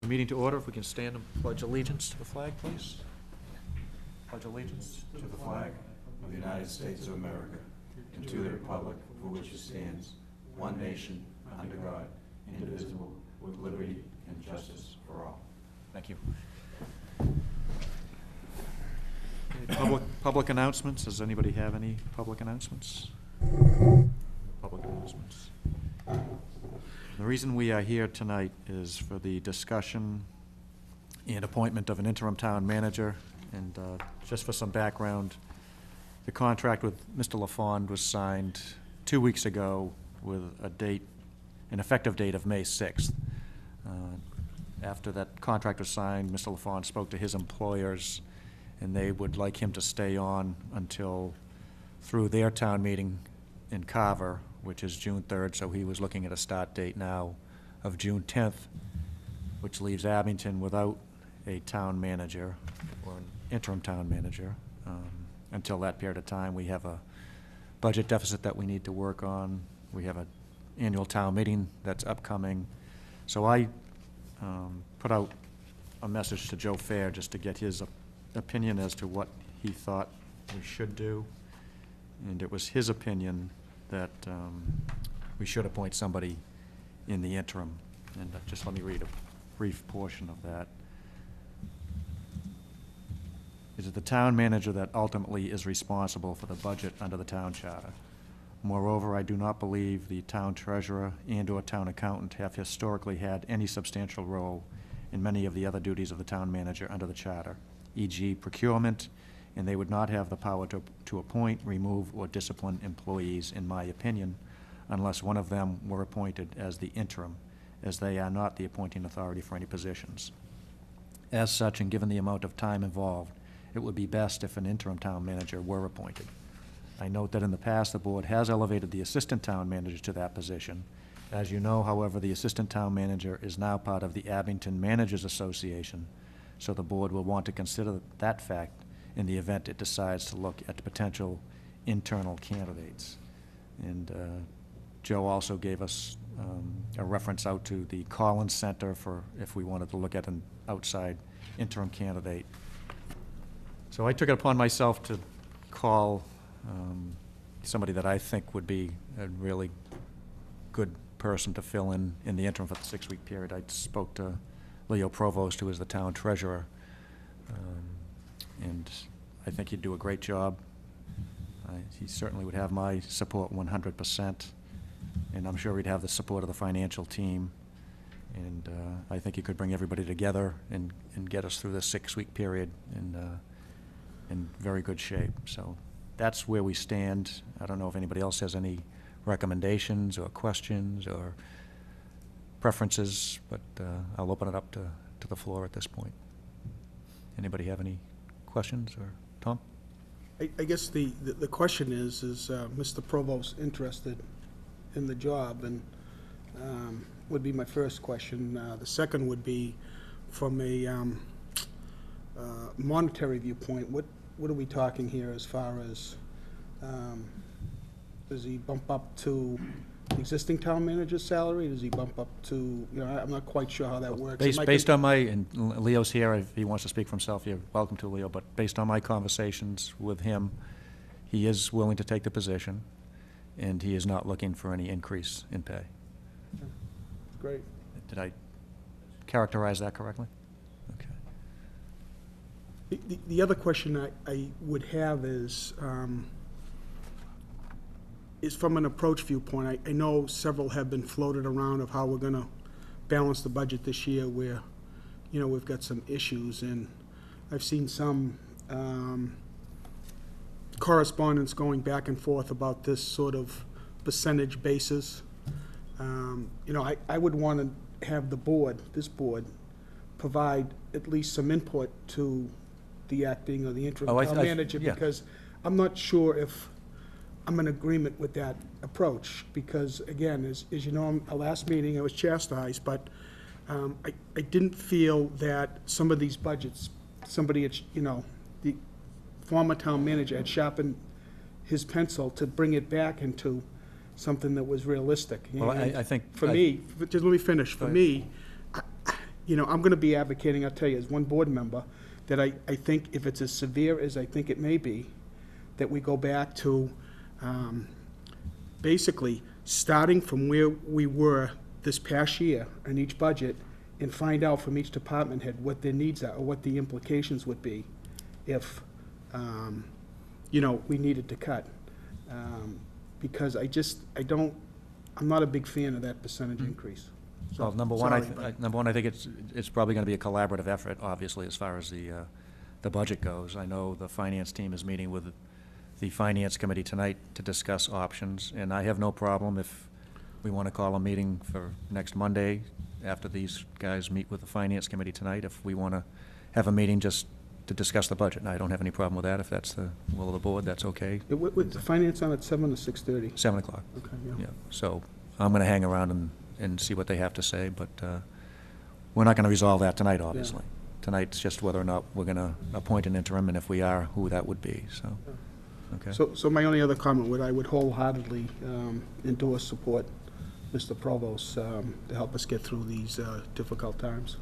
the meeting to order. If we can stand and pledge allegiance to the flag, please. Pledge allegiance to the flag of the United States of America and to the republic for which it stands, one nation, under God, indivisible, with liberty and justice for all. Thank you. Okay, public announcements. Does anybody have any public announcements? Public announcements. The reason we are here tonight is for the discussion and appointment of an interim town manager. And just for some background, the contract with Mr. LaFond was signed 2 weeks ago with an effective date of May 6th. After that contract was signed, Mr. LaFond spoke to his employers, and they would like him to stay on until through their town meeting in Carver, which is June 3rd, so he was looking at a start date now of June 10th, which leaves Abington without a town manager or an interim town manager. Until that period of time, we have a budget deficit that we need to work on. We have an annual town meeting that's upcoming. So I put out a message to Joe Fair just to get his opinion as to what he thought we should do. And it was his opinion that we should appoint somebody in the interim. And just let me read a brief portion of that. It is the town manager that ultimately is responsible for the budget under the town charter. Moreover, I do not believe the town treasurer and/or town accountant have historically had any substantial role in many of the other duties of the town manager under the charter, e.g. procurement, and they would not have the power to appoint, remove, or discipline employees, in my opinion, unless one of them were appointed as the interim, as they are not the appointing authority for any positions. As such, and given the amount of time involved, it would be best if an interim town manager were appointed. I note that in the past, the board has elevated the assistant town manager to that position. As you know, however, the assistant town manager is now part of the Abington Managers Association, so the board will want to consider that fact in the event it decides to look at potential internal candidates. And Joe also gave us a reference out to the Collins Center for if we wanted to look at an outside interim candidate. So I took it upon myself to call somebody that I think would be a really good person to fill in the interim for the 6-week period. I spoke to Leo Provost, who is the town treasurer, and I think he'd do a great job. He certainly would have my support 100%, and I'm sure he'd have the support of the financial team. And I think he could bring everybody together and get us through this 6-week period in very good shape. So that's where we stand. I don't know if anybody else has any recommendations or questions or preferences, but I'll open it up to the floor at this point. Anybody have any questions? Or Tom? I guess the question is Mr. Provost interested in the job? And would be my first question. The second would be from a monetary viewpoint. What are we talking here as far as does he bump up to the existing town manager's salary? Does he bump up to, I'm not quite sure how that works. Based on and Leo's here, if he wants to speak for himself, you're welcome to, Leo, but based on my conversations with him, he is willing to take the position, and he is not looking for any increase in pay. Great. Did I characterize that correctly? Okay. The other question I would have is from an approach viewpoint. I know several have been floated around of how we're going to balance the budget this year where, we've got some issues, and I've seen some correspondence going back and forth about this sort of percentage basis. I would want to have this board, provide at least some input to the acting or the interim town manager, because I'm not sure if I'm in agreement with that approach. Because again, as you know, our last meeting I was chastised, but I didn't feel that some of these budgets, somebody had, the former town manager had sharpened his pencil to bring it back into something that was realistic. Well, I think... For me, just let me finish. For me, you know, I'm gonna be advocating, I'll tell you, as one board member, that I think if it's as severe as I think it may be, that we go back to, basically, starting from where we were this past year in each budget, and find out from each department head what their needs are, or what the implications would be if, you know, we needed to cut. Because I'm not a big fan of that percentage increase. So, Well, number one, I sorry, think it's probably going to be a collaborative effort, obviously, as far as the budget goes. I know the finance team is meeting with the finance committee tonight to discuss options, and I have no problem if we want to call a meeting for next Monday after these guys meet with the finance committee tonight, if we want to have a meeting just to discuss the budget. And I don't have any problem with that. If that's the will of the board, that's okay. With the finance on at 7 or 6:30? 7 o'clock. Okay, yeah. Yeah, so I'm going to hang around and see what they have to say, but we're not going to resolve that tonight, obviously. Tonight's just whether or not we're going to appoint an interim, and if we are, who that would be, so, okay. So my only other comment I would wholeheartedly endorse, support Mr. Provost to help us get through these difficult times.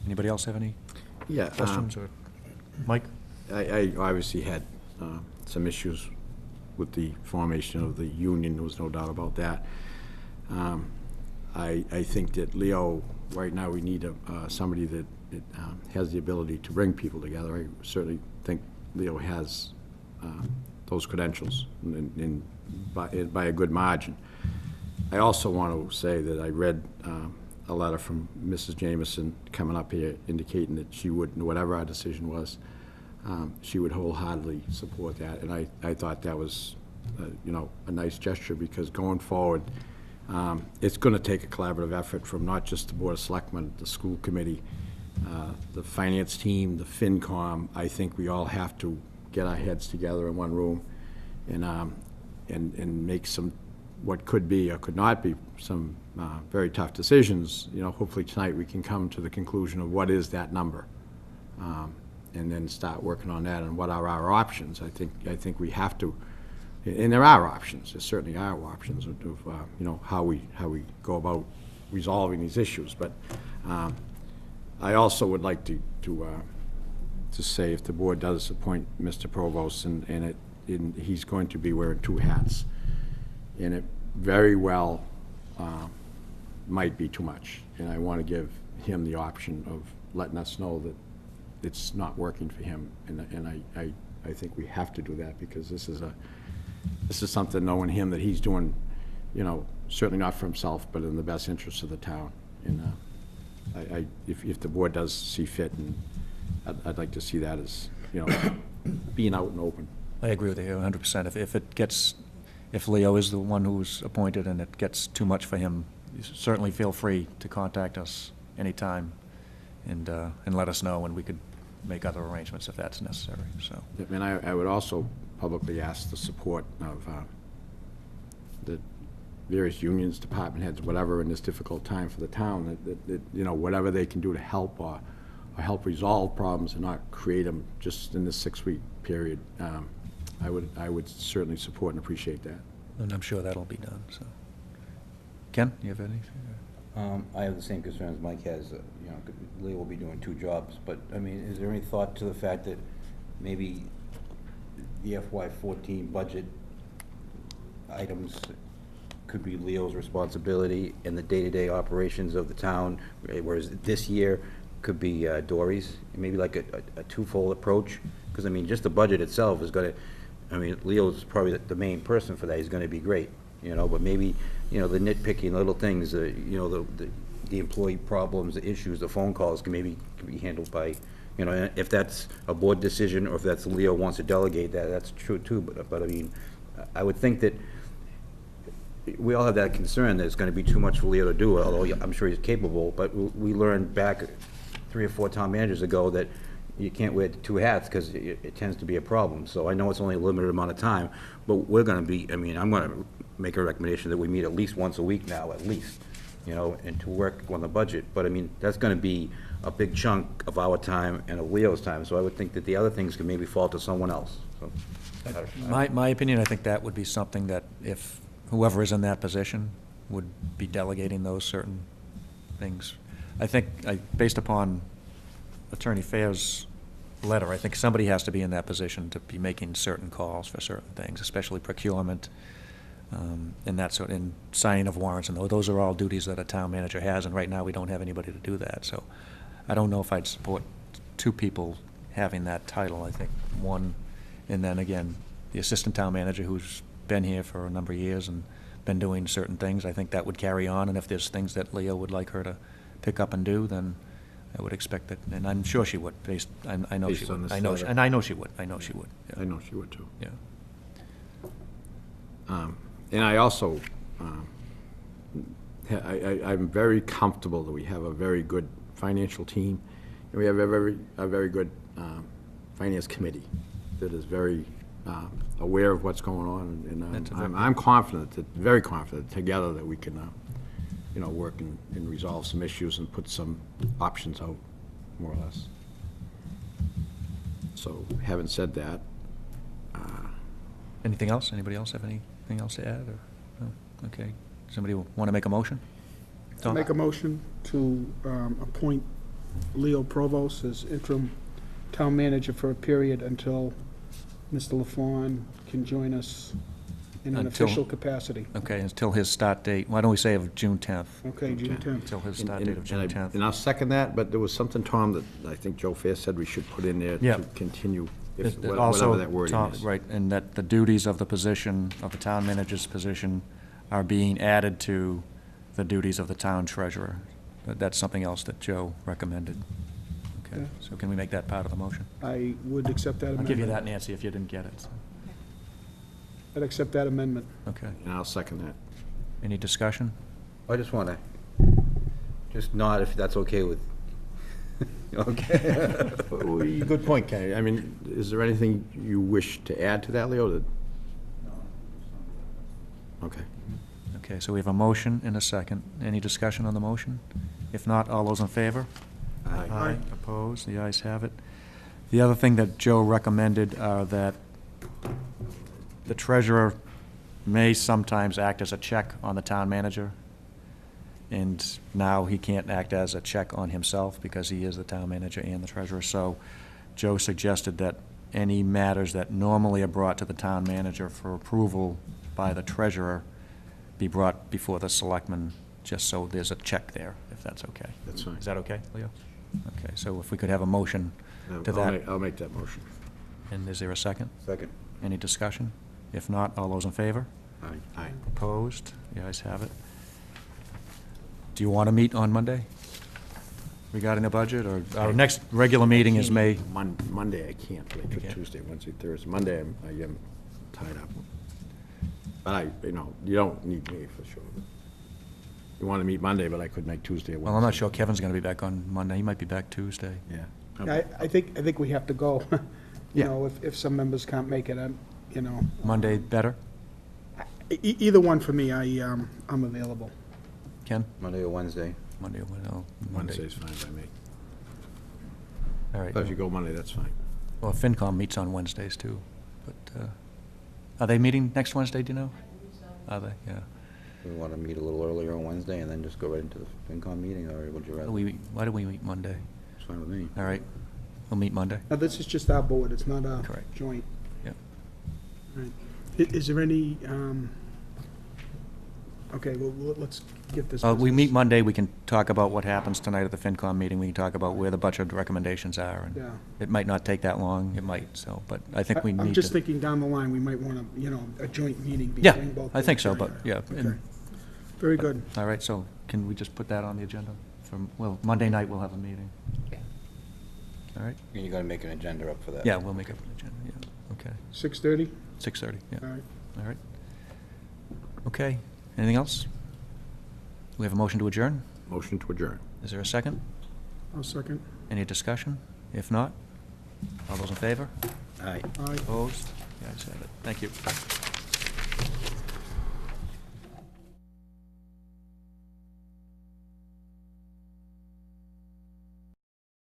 Anybody else have any Yeah. questions, or, Mike? I obviously had some issues with the formation of the union, there was no doubt about that. I think that Leo, right now, we need somebody that has the ability to bring people together. I certainly think Leo has those credentials, and by a good margin. I also want to say that I read a letter from Mrs. Jameson coming up here indicating that she would, whatever our decision was, she would wholeheartedly support that. And I thought that was, you know, a nice gesture, because going forward, it's going to take a collaborative effort from not just the Board of Selectmen, the school committee, the finance team, the FinCom. I think we all have to get our heads together in one room and make some, what could be or could not be, some very tough decisions. You know, hopefully tonight we can come to the conclusion of what is that number, and then start working on that and what are our options. I think we have to, and there are options. There certainly are options of you know, how we go about resolving these issues. But I also would like to say, if the board does appoint Mr. Provost, and he's going to be wearing two hats, and it very well might be too much. And I want to give him the option of letting us know that it's not working for him. And I think we have to do that, because this is something, knowing him, that he's doing, you know, certainly not for himself, but in the best interest of the town. And if the board does see fit, and I'd like to see that as, you know, being out and open. I agree with you 100%. If Leo is the one who's appointed and it gets too much for him, certainly feel free to contact us anytime and let us know, and we could make other arrangements if that's necessary, so. And I would also publicly ask the support of the various unions, department heads, whatever, in this difficult time for the town, that you know, whatever they can do to help or help resolve problems and not create them just in this 6-week period. I would certainly support and appreciate that. And I'm sure that'll be done, so. Ken, you have anything? I have the same concerns Mike has. You know, Leo will be doing 2 jobs, but, I mean, is there any thought to the fact that maybe the FY14 budget items could be Leo's responsibility in the day-to-day operations of the town, whereas this year could be Dory's? Maybe like a twofold approach? Because, I mean, just the budget itself is going to, I mean, Leo's probably the main person for that. He's going to be great, you know, but maybe, you know, the nitpicking little things, you know, the employee problems, the issues, the phone calls can be handled by, you know, if that's a board decision, or if that's Leo wants to delegate that, that's true too. But I mean, I would think that we all have that concern that it's going to be too much for Leo to do, although I'm sure he's capable. But we learned back 3 or 4 town managers ago that you can't wear 2 hats, because it tends to be a problem. So I know it's only a limited amount of time, but we're going to be, I mean, I'm going to make a recommendation that we meet at least once a week now, at least, you know, and to work on the budget. But I mean, that's going to be a big chunk of our time and of Leo's time. So I would think that the other things can maybe fall to someone else. So, My opinion, I think that would be something that if whoever is in that position would be delegating those certain things. I think, based upon Attorney Fair's letter, I think somebody has to be in that position to be making certain calls for certain things, especially procurement, and that sort, and signing of warrants, and those are all duties that a town manager has, and right now we don't have anybody to do that, so I don't know if I'd support two people having that title. I think one, and then again, the assistant town manager who's been here for a number of years and been doing certain things, I think that would carry on, and if there's things that Leo would like her to pick up and do, then I would expect that, and I'm sure she would, I know she Based on would. this I know, letter. and I know she would, yeah. I know she would too. Yeah. And I also, I'm very comfortable that we have a very good financial team, and we have a very good finance committee that is very aware of what's going on, That's and a I'm confident, very confident together that we can, work and resolve some issues and put some options out, more or less. So, having said that, Anything else? Anybody else have anything else to add, or, no? Okay, somebody want to make a motion? Tom? Make a motion to appoint Leo Provost as interim town manager for a period until Mr. LaFawn can join us in an Until- official capacity. Okay, until his start date, why don't we say of June 10th? Okay, June 10th. Until his And- start date of June and 10th. And I'll second that, but there was something, Tom, that I think Joe Fair said we should put in there Yeah. to continue, That- that whatever also, that wording Tom- is. Right, and that the duties of the position, of the town manager's position, are being added to the duties of the town treasurer. That's something else that Joe recommended. Okay, Yeah. so can we make that part of the motion? I would accept that I'll amendment. give you that, Nancy, if you didn't get it. so. I'd accept that amendment. Okay. And I'll second that. Any discussion? I just want to, just nod if that's okay with, okay? Good point, Kenny. I mean, is there anything you wish to add to that, Leo? Okay. Okay, so we have a motion and a second. Any discussion on the motion? If not, all those in favor? Aye. Aye. Opposed? The ayes have it. The other thing that Joe recommended are that the treasurer may sometimes act as a check on the town manager, and now he can't act as a check on himself because he is the town manager and the treasurer. So Joe suggested that any matters that normally are brought to the town manager for approval by the treasurer be brought before the selectmen, just so there's a check there, if that's okay. That's fine. Is that okay, Leo? Okay, so if we could have a motion to that. I'll make that motion. And is there a second? Second. Any discussion? If not, all those in favor? Aye. Opposed? The ayes have it. Do you want to meet on Monday regarding the budget, or our next regular meeting is May? Monday I can't, but I You could can't? Tuesday, Wednesday, Thursday. Monday I am tied up. But you don't need me for sure. You want to meet Monday, but I could make Tuesday or Wednesday. Well, I'm not sure Kevin's going to be back on Monday. He might be back Tuesday. Yeah. I think we have to go, Yeah. if some members can't make it, Monday better? Either one for me, I'm available. Ken? Monday or Wednesday. Monday, Monday. Wednesday's fine by me. All right. But if you go Monday, that's fine. Well, FinCom meets on Wednesdays, too. But are they meeting next Wednesday, do you know? Are they? Yeah. We want to meet a little earlier on Wednesday and then just go right into the FinCom meeting, or would you rather? Why do we meet Monday? It's fine with me. All right. We'll meet Monday. Now, this is just our board, it's not a Correct. joint. Yep. Right. Is there any, okay, well, let's get this. We meet business. Monday, we can talk about what happens tonight at the FinCom meeting, we can talk about where the budget recommendations are, and Yeah. it might not take that long, it might, so, but I think we need to. I'm just thinking down the line, we might want to, a joint meeting Yeah, between both. I think so, boards. but, yeah. and- Okay. Very good. All right, so can we just put that on the agenda? Well, Monday night we'll have a meeting. All right? And you got to make an agenda up for that. Yeah, we'll make up an agenda, yeah, okay. 6:30? 6:30, yeah, All right. all right. Okay, anything else? We have a motion to adjourn? Motion to adjourn. Is there a second? I'll second. Any discussion? If not, all those in favor? Aye. Aye. Opposed? The ayes have it. Thank you.